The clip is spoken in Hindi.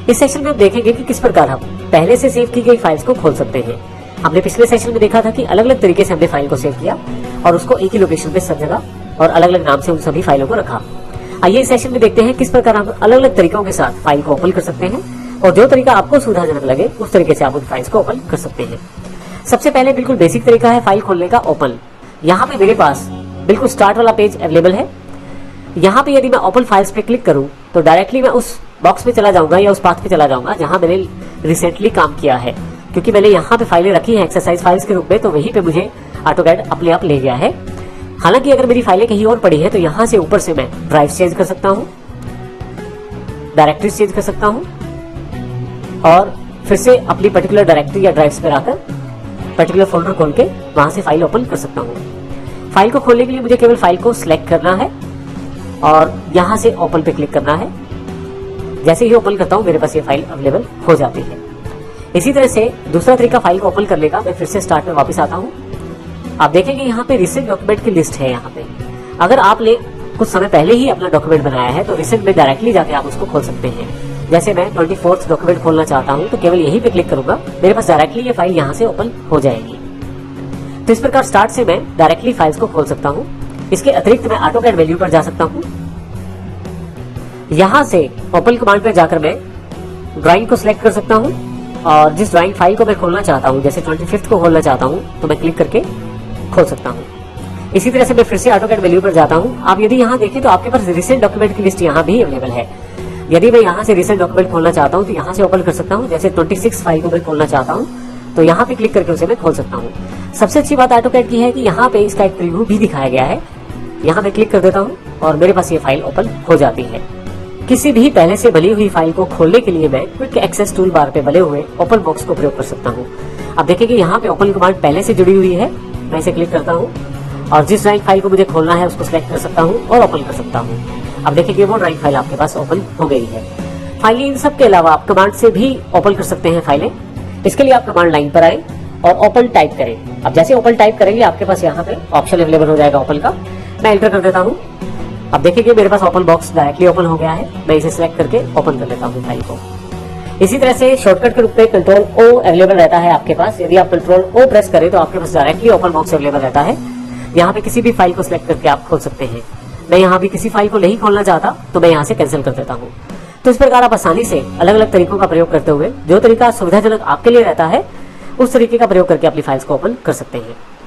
इस सेशन में आप देखेंगे कि किस प्रकार हम पहले से सेव की गई फाइल्स को खोल सकते हैं। हमने पिछले सेशन में देखा था कि अलग अलग तरीके से हमने फाइल को सेव किया और उसको एक ही लोकेशन पे सब जगह और अलग अलग नाम से उन सभी फाइलों को रखा। आइए इस सेशन में देखते हैं किस प्रकार हम अलग अलग तरीकों के साथ फाइल को ओपन कर सकते हैं और जो तरीका आपको सुविधाजनक लगे उस तरीके से आप उन फाइल्स को ओपन कर सकते हैं। सबसे पहले बिल्कुल बेसिक तरीका है फाइल खोलने का ओपन। यहाँ पे मेरे पास बिल्कुल स्टार्ट वाला पेज अवेलेबल है। यहाँ पे यदि मैं ओपन फाइल्स पे क्लिक करूँ तो डायरेक्टली मैं उस बॉक्स में चला जाऊंगा या उस पाथ पे चला जाऊंगा जहां मैंने रिसेंटली काम किया है, क्योंकि मैंने यहाँ पे फाइलें रखी हैं एक्सरसाइज फाइल्स के रूप में, तो वहीं पे मुझे ऑटोकैड अपने आप ले गया है। हालांकि अगर मेरी फाइलें कहीं और पड़ी है तो यहाँ से ऊपर से मैं ड्राइव चेंज कर सकता हूँ, डायरेक्टरीज चेंज कर सकता हूँ और फिर से अपनी पर्टिकुलर डायरेक्टरी या ड्राइव्स पर आकर पर्टिकुलर फोल्डर खोल के वहां से फाइल ओपन कर सकता हूँ। फाइल को खोलने के लिए मुझे केवल फाइल को सिलेक्ट करना है और यहाँ से ओपन पे क्लिक करना है। जैसे ही ओपन करता हूँ मेरे पास ये फाइल अवेलेबल हो जाती है। इसी तरह से दूसरा तरीका फाइल को ओपन करने का, मैं फिर से स्टार्ट में वापस आता हूँ। आप देखेंगे यहाँ पे रिसेंट डॉक्यूमेंट की लिस्ट है। यहाँ पे अगर आपने कुछ समय पहले ही अपना डॉक्यूमेंट बनाया है तो रिसेंट में डायरेक्टली जाके आप उसको खोल सकते हैं। जैसे मैं 24th डॉक्यूमेंट खोलना चाहता हूँ तो केवल यहीं पे क्लिक करूंगा, मेरे पास डायरेक्टली ये फाइल यहाँ से ओपन हो जाएगी। तो इस प्रकार स्टार्ट से मैं डायरेक्टली फाइल्स को खोल सकता हूँ। इसके अतिरिक्त मैं ऑटोकैड मेन्यू पर जा सकता हूँ। यहाँ से ओपन कमांड पर जाकर मैं ड्राइंग को सिलेक्ट कर सकता हूँ और जिस ड्राइंग फाइल को मैं खोलना चाहता हूँ, जैसे 25th को खोलना चाहता हूँ, तो मैं क्लिक करके खोल सकता हूँ। इसी तरह से मैं फिर से ऑटोकैड मेन्यू पर जाता हूँ। आप यदि यहाँ देखें तो आपके पास रिसेंट डॉक्यूमेंट की लिस्ट यहाँ भी अवेलेबल है। यदि मैं यहाँ से रिसेंट डॉक्यूमेंट खोलना चाहता हूँ तो यहाँ से ओपन कर सकता हूँ। जैसे 26 फाइल को मैं खोलना चाहता हूँ तो यहाँ पे क्लिक करके उसे मैं खोल सकता हूँ। सबसे अच्छी बात ऑटोकैड की है कि यहाँ पे इसका एक प्रीव्यू भी दिखाया गया है। यहाँ मैं क्लिक कर देता हूँ और मेरे पास ये फाइल ओपन हो जाती है। किसी भी पहले से बनी हुई फाइल को खोलने के लिए मैं क्विक एक्सेस टूल बार पे बने हुए ओपन बॉक्स को प्रयोग कर सकता हूँ। अब देखेंगे यहाँ पे ओपन कमांड पहले से जुड़ी हुई है। मैं इसे क्लिक करता हूँ और जिस ड्राइंग फाइल को मुझे खोलना है उसको सिलेक्ट कर सकता हूँ और ओपन कर सकता हूँ। अब देखिए वो ड्राइंग फाइल आपके पास ओपन हो गई है। फाइलें इन सब के अलावा आप कमांड से भी ओपन कर सकते हैं फाइलें। इसके लिए आप कमांड लाइन पर आए और ओपन टाइप करें। अब जैसे ओपन टाइप करेंगे आपके पास यहाँ पे ऑप्शन अवेलेबल हो जाएगा ओपन का। मैं एंटर कर देता हूँ। अब देखिए मेरे पास ओपन बॉक्स डायरेक्टली ओपन हो गया है। मैं इसे सिलेक्ट करके ओपन कर लेता हूँ फाइल को। इसी तरह से शॉर्टकट के रूप में कंट्रोल ओ अवेलेबल रहता है आपके पास। यदि आप कंट्रोल ओ प्रेस करें तो आपके पास डायरेक्टली ओपन बॉक्स अवेलेबल रहता है। यहाँ पे किसी भी फाइल को सिलेक्ट करके आप खोल सकते हैं। मैं यहाँ भी किसी फाइल को नहीं खोलना चाहता तो मैं यहाँ से कैंसिल कर देता हूँ। तो इस प्रकार आप आसानी से अलग अलग तरीकों का प्रयोग करते हुए जो तरीका सुविधाजनक आपके लिए रहता है उस तरीके का प्रयोग करके अपनी फाइल्स को ओपन कर सकते हैं।